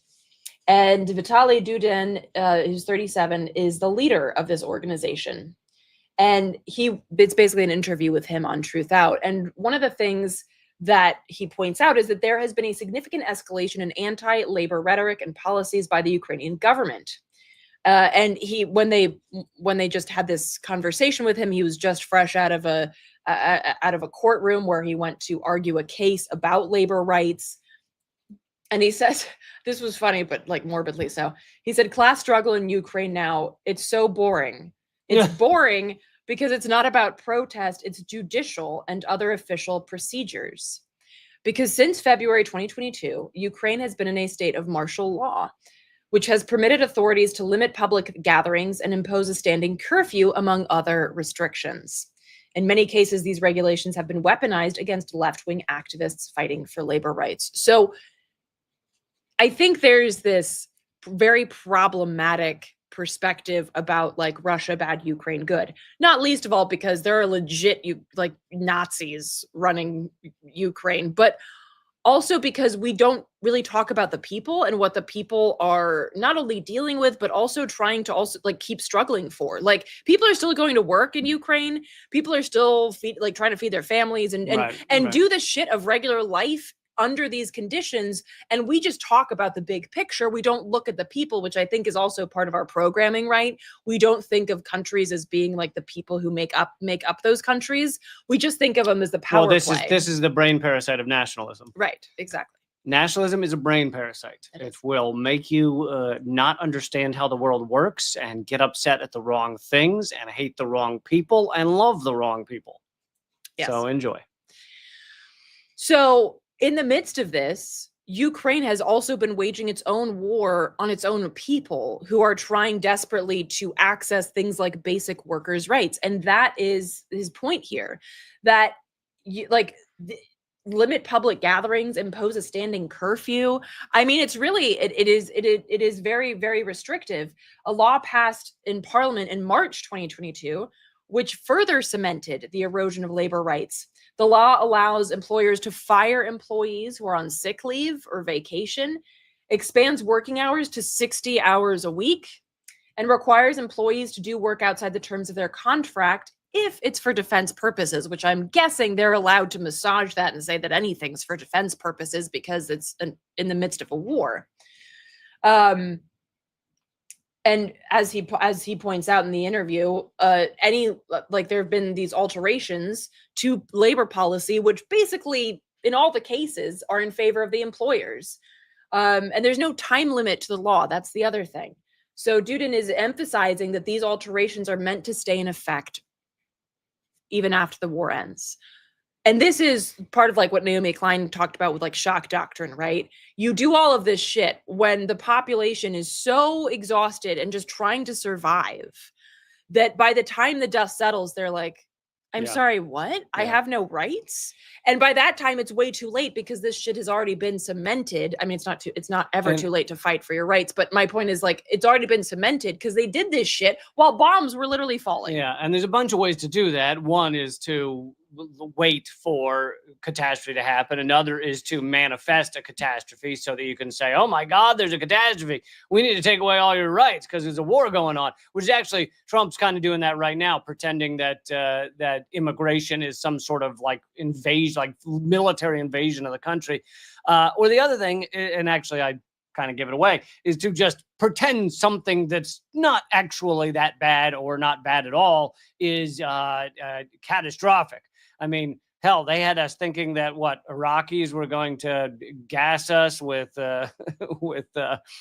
And Vitaly Dudin, who's 37, is the leader of this organization. And it's basically an interview with him on Truth Out. And one of the things that he points out is that there has been a significant escalation in anti-labor rhetoric and policies by the Ukrainian government. And when they just had this conversation with him, he was just fresh out of a courtroom where he went to argue a case about labor rights. And he says, this was funny, but like morbidly so. He said, class struggle in Ukraine now, it's so boring. It's boring because it's not about protest, it's judicial and other official procedures. Because since February 2022, Ukraine has been in a state of martial law, which has permitted authorities to limit public gatherings and impose a standing curfew, among other restrictions. In many cases, these regulations have been weaponized against left-wing activists fighting for labor rights. So I think there's this very problematic perspective about like Russia bad, Ukraine good, not least of all because there are legit Nazis running Ukraine, but also because we don't really talk about the people and what the people are not only dealing with, but also trying to keep struggling for. Like, people are still going to work in Ukraine. People are still trying to feed their families and do the shit of regular life under these conditions. And we just talk about the big picture. We don't look at the people, which I think is also part of our programming, right? We don't think of countries as being like the people who make up those countries. We just think of them as the power play. This is the brain parasite of nationalism. Right, exactly. Nationalism is a brain parasite. It will make you not understand how the world works and get upset at the wrong things and hate the wrong people and love the wrong people. Yes. So enjoy. So in the midst of this, Ukraine has also been waging its own war on its own people who are trying desperately to access things like basic workers' rights. And that is his point here, that limit public gatherings, impose a standing curfew. I mean, it's really, it is very, very restrictive. A law passed in Parliament in March 2022, which further cemented the erosion of labor rights. The law allows employers to fire employees who are on sick leave or vacation, expands working hours to 60 hours a week, and requires employees to do work outside the terms of their contract if it's for defense purposes, which I'm guessing they're allowed to massage that and say that anything's for defense purposes because it's in the midst of a war. And as he points out in the interview, there have been these alterations to labor policy, which basically, in all the cases, are in favor of the employers. And there's no time limit to the law. That's the other thing. So Duden is emphasizing that these alterations are meant to stay in effect even after the war ends. And this is part of like what Naomi Klein talked about with like shock doctrine, right? You do all of this shit when the population is so exhausted and just trying to survive that by the time the dust settles, they're like, I'm sorry, what? I have no rights. And by that time, it's way too late because this shit has already been cemented. I mean, it's not ever too late to fight for your rights. But my point is like, it's already been cemented because they did this shit while bombs were literally falling. Yeah. And there's a bunch of ways to do that. One is to wait for catastrophe to happen. Another is to manifest a catastrophe so that you can say, oh my God, there's a catastrophe. We need to take away all your rights because there's a war going on, which is actually Trump's kind of doing that right now, pretending that that immigration is some sort of like invasion, like military invasion of the country. Or the other thing, and actually I kind of give it away, is to just pretend something that's not actually that bad or not bad at all is catastrophic. I mean, hell, they had us thinking that Iraqis were going to gas us with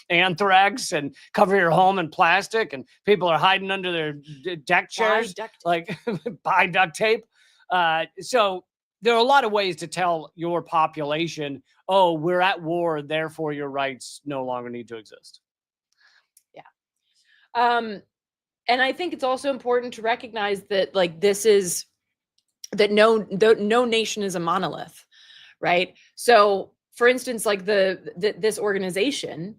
anthrax and cover your home in plastic, and people are hiding under their deck chairs, buy duct tape. So there are a lot of ways to tell your population, oh, we're at war, therefore your rights no longer need to exist. Yeah. And I think it's also important to recognize that no nation is a monolith, right? So for instance, like this organization,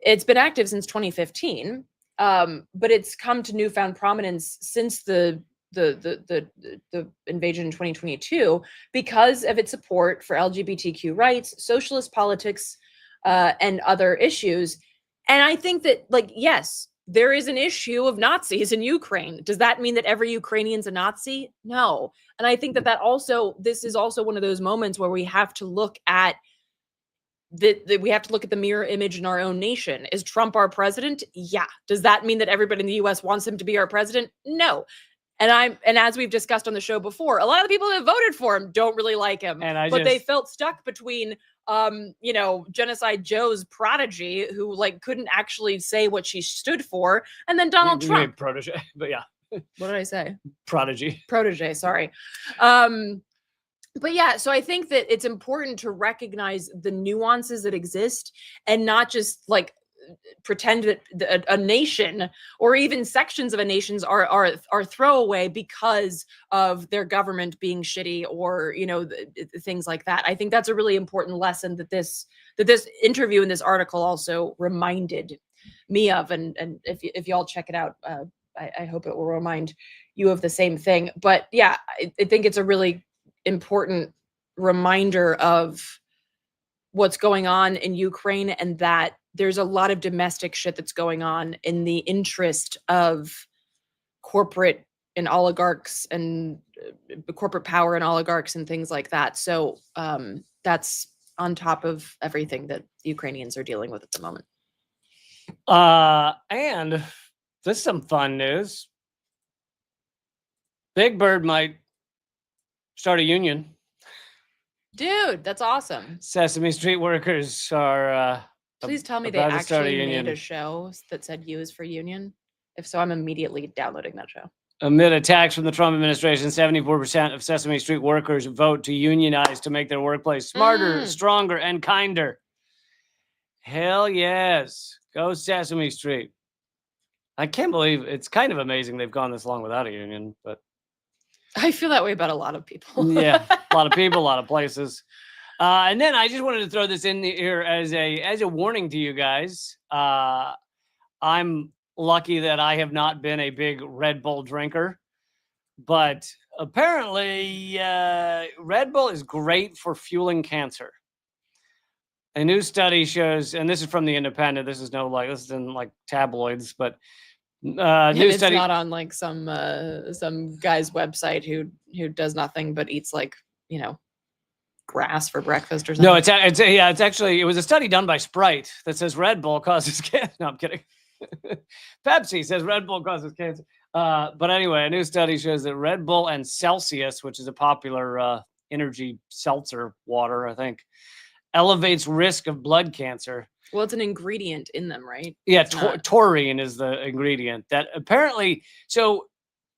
it's been active since 2015, but it's come to newfound prominence since the invasion in 2022 because of its support for LGBTQ rights, socialist politics, and other issues. And I think that, yes, there is an issue of Nazis in Ukraine. Does that mean that every Ukrainian's a Nazi? No. And I think that this is also one of those moments where we have to look at the mirror image in our own nation. Is Trump our president? Yeah. Does that mean that everybody in the US wants him to be our president? No. And as we've discussed on the show before, a lot of the people that voted for him don't really like him. But they felt stuck between Genocide Joe's prodigy, who couldn't actually say what she stood for, and then Donald Trump. Protege, but yeah. What did I say? Prodigy, sorry. But yeah, so I think that it's important to recognize the nuances that exist and not just pretend that a nation or even sections of a nation are throwaway because of their government being shitty or things like that. I think that's a really important lesson that this interview and this article also reminded me of, and if y'all check it out, I hope it will remind you of the same thing. But yeah, I think it's a really important reminder of what's going on in Ukraine, and that there's a lot of domestic shit that's going on in the interest of corporate and oligarchs and corporate power and oligarchs and things like that. So that's on top of everything that the Ukrainians are dealing with at the moment. And this is some fun news. Big Bird might start a union. Dude, that's awesome. Sesame Street workers are... Please tell me they actually made a show that said U is for union. If so, I'm immediately downloading that show. Amid attacks from the Trump administration, 74% of Sesame Street workers vote to unionize to make their workplace smarter, stronger, and kinder. Hell yes. Go Sesame Street. I can't believe it's kind of amazing they've gone this long without a union, but I feel that way about a lot of people. yeah, a lot of people, a lot of places. And then I just wanted to throw this in here as a warning to you guys. I'm lucky that I have not been a big Red Bull drinker, but apparently Red Bull is great for fueling cancer. A new study shows, and this is from the Independent. This is in like tabloids, but new it's study. not on like some guy's website who does nothing but eats like, you know, grass for breakfast or something. No, it's actually, it was a study done by Sprite that says Red Bull causes cancer. No, I'm kidding. Pepsi says Red Bull causes cancer. But anyway, a new study shows that Red Bull and Celsius, which is a popular energy seltzer water, I think, elevates risk of blood cancer. Well, it's an ingredient in them, right? Yeah, taurine is the ingredient that apparently. So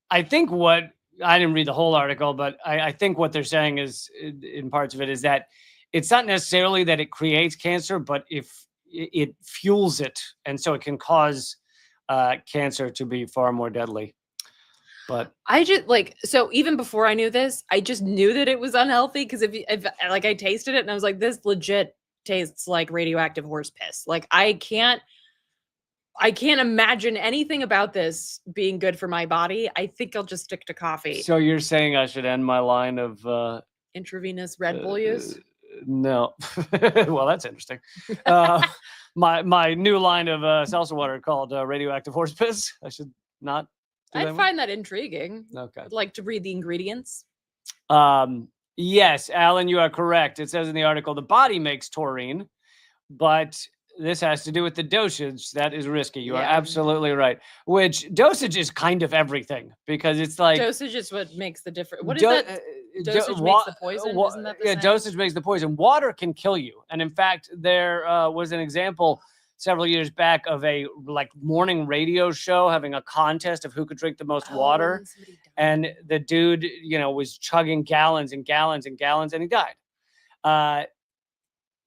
I think I didn't read the whole article, but I think what they're saying is, in parts of it, is that it's not necessarily that it creates cancer, but if it fuels it, and so it can cause cancer to be far more deadly. But I just so even before I knew this, I just knew that it was unhealthy because if I tasted it and I was like, this legit tastes like radioactive horse piss. Like I can't imagine anything about this being good for my body. I think I'll just stick to coffee. So you're saying I should end my line of intravenous Red Bull use? No. Well, that's interesting. My new line of salsa water called radioactive horse piss. I should not. I'd find that intriguing. Okay. I'd like to read the ingredients. Yes, Alan, you are correct. It says in the article, the body makes taurine, but this has to do with the dosage. That is risky. You are absolutely right. Which dosage is kind of everything because it's like dosage is what makes the difference. What is that? Dosage makes the poison. Isn't that the same? Dosage makes the poison. Water can kill you. And in fact, there was an example several years back of a morning radio show having a contest of who could drink the most water. And the dude, was chugging gallons and gallons and gallons and he died.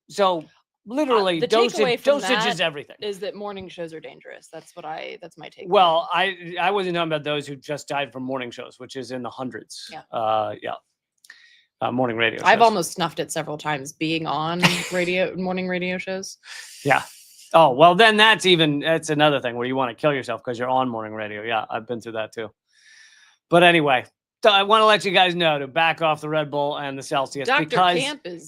So literally dosage is everything. Is that morning shows are dangerous. That's my take. Well, I wasn't talking about those who just died from morning shows, which is in the hundreds. Yeah. Morning radio shows. I've almost snuffed it several times being on morning radio shows. Yeah. Oh, well, then that's another thing where you want to kill yourself because you're on morning radio. Yeah, I've been through that too. But anyway, I want to let you guys know to back off the Red Bull and the Celsius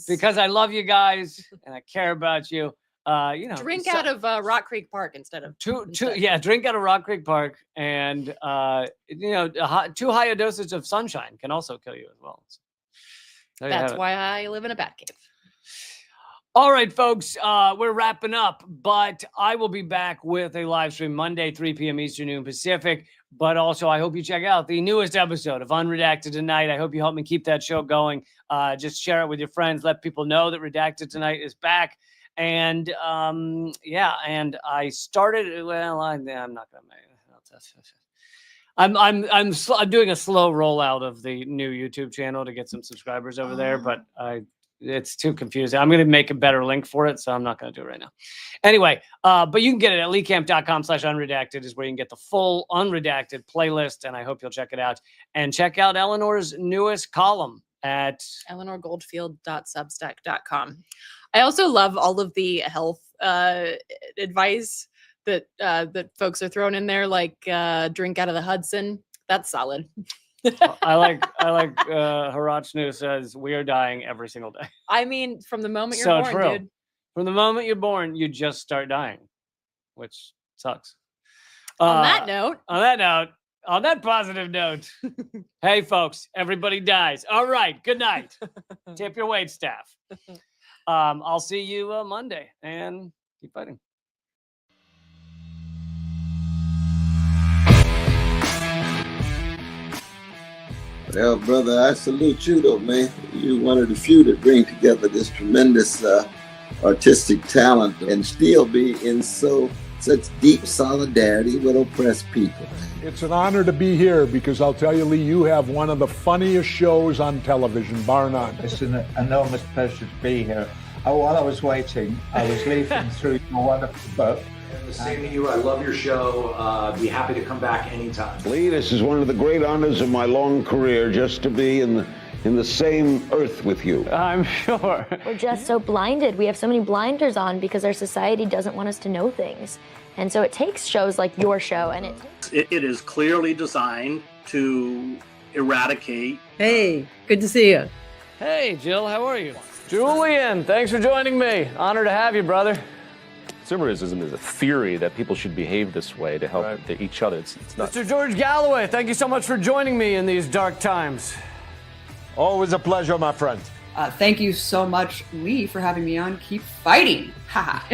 because I love you guys and I care about you. Drink out of Rock Creek Park instead of drink out of Rock Creek Park, and too high a dosage of sunshine can also kill you as well. So, that's why I live in a bat cave. All right, folks, we're wrapping up, but I will be back with a live stream Monday, 3 p.m. Eastern, noon Pacific. But also, I hope you check out the newest episode of Unredacted Tonight. I hope you help me keep that show going. Just share it with your friends. Let people know that Redacted Tonight is back. And and I started. Well, I'm not gonna make it. I'm doing a slow rollout of the new YouTube channel to get some subscribers over there, but it's too confusing. I'm going to make a better link for it, so I'm not going to do it right now. Anyway, but you can get it at leecamp.com/unredacted is where you can get the full unredacted playlist, and I hope you'll check it out. And check out Eleanor's newest column at eleanorgoldfield.substack.com. I also love all of the health advice that folks are throwing in there, like drink out of the Hudson. That's solid. I like Hirachnu says we are dying every single day. I mean, from the moment you're born, true. dude. From the moment you're born, you just start dying, which sucks. On that positive note, hey folks, everybody dies. All right, good night. Tip your wait staff. I'll see you Monday and keep fighting. Well, brother, I salute you, though, man. You're one of the few that bring together this tremendous artistic talent and still be in such deep solidarity with oppressed people. It's an honor to be here because I'll tell you, Lee, you have one of the funniest shows on television, bar none. It's an enormous pleasure to be here. while I was waiting, I was leafing through your wonderful book. The same to you. I love your show. Be happy to come back anytime. Lee, this is one of the great honors of my long career, just to be in the same earth with you. I'm sure. We're just so blinded. We have so many blinders on because our society doesn't want us to know things. And so it takes shows like your show, and it is clearly designed to eradicate. Hey, good to see you. Hey, Jill, how are you? Julian, thanks for joining me. Honor to have you, brother. Consumerism is a theory that people should behave this way to help each other. It's not. Mr. George Galloway, thank you so much for joining me in these dark times. Always a pleasure, my friend. Thank you so much, Lee, for having me on. Keep fighting. Ha.